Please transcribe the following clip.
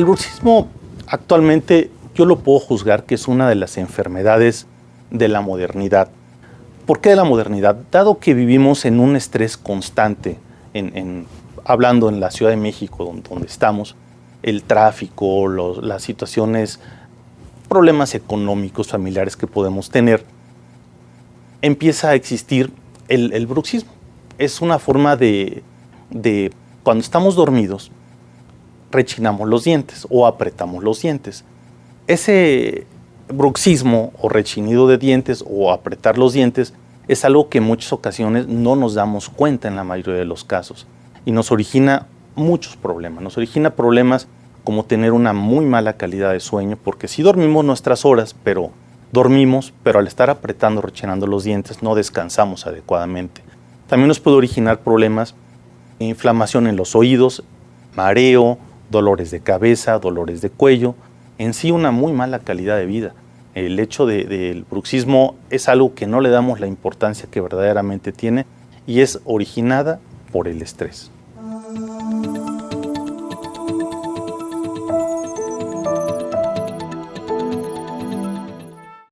El bruxismo actualmente yo lo puedo juzgar que es una de las enfermedades de la modernidad. ¿Por qué de la modernidad? Dado que vivimos en un estrés constante, hablando en la Ciudad de México, donde estamos, el tráfico, las situaciones, problemas económicos, familiares que podemos tener, empieza a existir el bruxismo. Es una forma de cuando estamos dormidos, rechinamos los dientes o apretamos los dientes. Ese bruxismo o rechinido de dientes o apretar los dientes es algo que en muchas ocasiones no nos damos cuenta en la mayoría de los casos y nos origina muchos problemas. Nos origina problemas como tener una muy mala calidad de sueño, porque sí dormimos nuestras horas, pero al estar apretando, rechinando los dientes no descansamos adecuadamente. También nos puede originar problemas, inflamación en los oídos, mareo, dolores de cabeza, dolores de cuello, en sí una muy mala calidad de vida. El hecho del bruxismo es algo que no le damos la importancia que verdaderamente tiene y es originada por el estrés.